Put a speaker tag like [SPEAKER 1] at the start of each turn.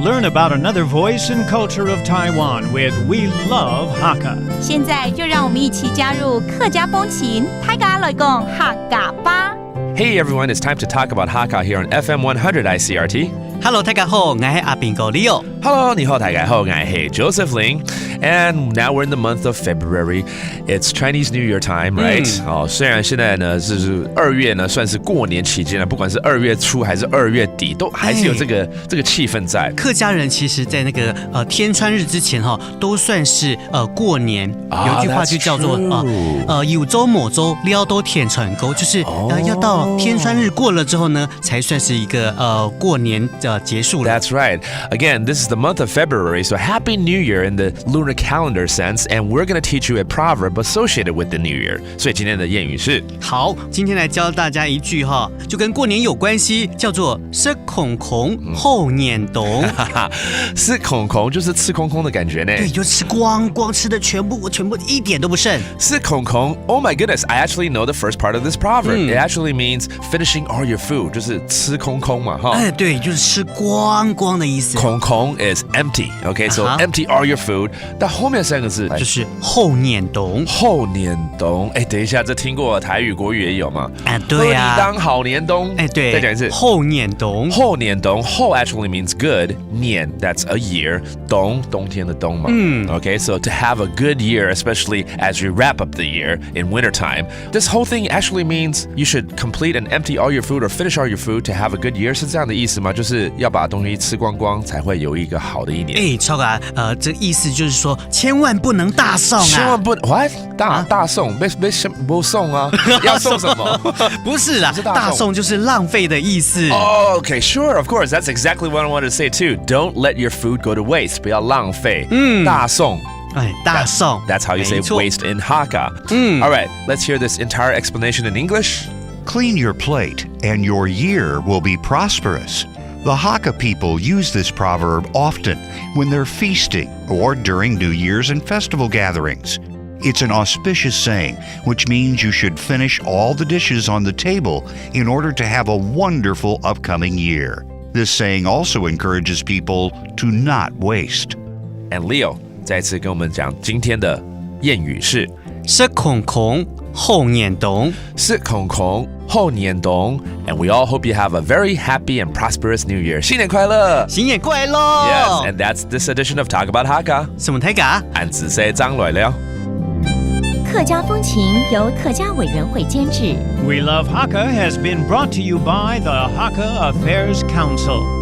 [SPEAKER 1] Learn about another voice and culture of Taiwan with We Love Hakka.
[SPEAKER 2] 现在就让我们一起加入客家风情，大家来讲客家吧。
[SPEAKER 3] Hey everyone, it's time to talk about Hakka here on FM 100 Icrt.
[SPEAKER 4] Hello， 大家好，我是阿炳哥 Leo。Hello，
[SPEAKER 3] 你好，大家好，我是 Joseph Ling. And now we're in the month of February. It's Chinese New Year time, right? 虽然现在呢是2月呢，算是过年期间了，不管是2月初还是2月底，都还是有这个气氛在。
[SPEAKER 4] 客家人其实，在那个天穿日之前都算是过年。有一句话就叫做有周某周撩都天穿沟，就是要到天穿日过了之后呢，才算是一个过年结束了。
[SPEAKER 3] That's right. Again, this is the month of February, so Happy New Year in the lunar calendar sense, and we're going to teach you a proverb associated with the New Year. 所以今天的谚语是
[SPEAKER 4] 好，今天来教大家一句就跟过年有关系，叫做吃空空后年冬。
[SPEAKER 3] 吃空空就是吃空空的感觉呢。
[SPEAKER 4] 对，就吃光光，吃的全部一点都不剩。
[SPEAKER 3] 吃空空 ，Oh my goodness! I actually know the first part of this proverb. It actually means finishing all your food， 就是吃空空嘛，哈。
[SPEAKER 4] 对，就是吃光光的意思。
[SPEAKER 3] 空空 is empty, okay? So empty all your food. 但后面3个字
[SPEAKER 4] 就是后年冬。
[SPEAKER 3] 后年冬，等一下，这听过台语、国语也有吗？
[SPEAKER 4] 对啊。
[SPEAKER 3] 当好年冬，
[SPEAKER 4] 对，
[SPEAKER 3] 再讲一次。
[SPEAKER 4] 后年冬。
[SPEAKER 3] 后年冬，后 actually means good. 年 that's a year. 冬天的冬嘛。Okay, so to have a good year, especially as you wrap up the year in wintertime, this whole thing actually means you should complete and empty all your food or finish all your food to have a good year. 是这样的意思吗？就是要把东西吃光光，才会有一个好的一年。
[SPEAKER 4] 超哥这意思就是说，千万不能大送啊！
[SPEAKER 3] 千万不 what 大送，不送啊？要送什么？
[SPEAKER 4] 不是啦，大送就是浪费的意思。
[SPEAKER 3] Okay, sure, of course. That's exactly what I wanted to say too. Don't let your food go to waste. 不要浪费。大送。
[SPEAKER 4] 大送。
[SPEAKER 3] That's how you say waste in Hakka. All right, let's hear this entire explanation in English.
[SPEAKER 5] Clean your plate, and your year will be prosperous. The Hakka people use this proverb often when they're feasting or during New Year's and festival gatherings. It's an auspicious saying, which means you should finish all the dishes on the table in order to have a wonderful upcoming year. This saying also encourages people to not waste.
[SPEAKER 3] And Leo 再次跟我们讲今天的谚语是
[SPEAKER 4] 吃空空后年冬。
[SPEAKER 3] 吃空空后年冬。And we all hope you have a very happy and prosperous New Year. 新年快乐！
[SPEAKER 4] 新年快乐
[SPEAKER 3] Yes, and that's this edition of Talk About Hakka.
[SPEAKER 4] 什么台嘎？
[SPEAKER 3] 俺只say张来了。
[SPEAKER 2] 客家风情由客家委员会监制。
[SPEAKER 1] We Love Hakka has been brought to you by the Hakka Affairs Council.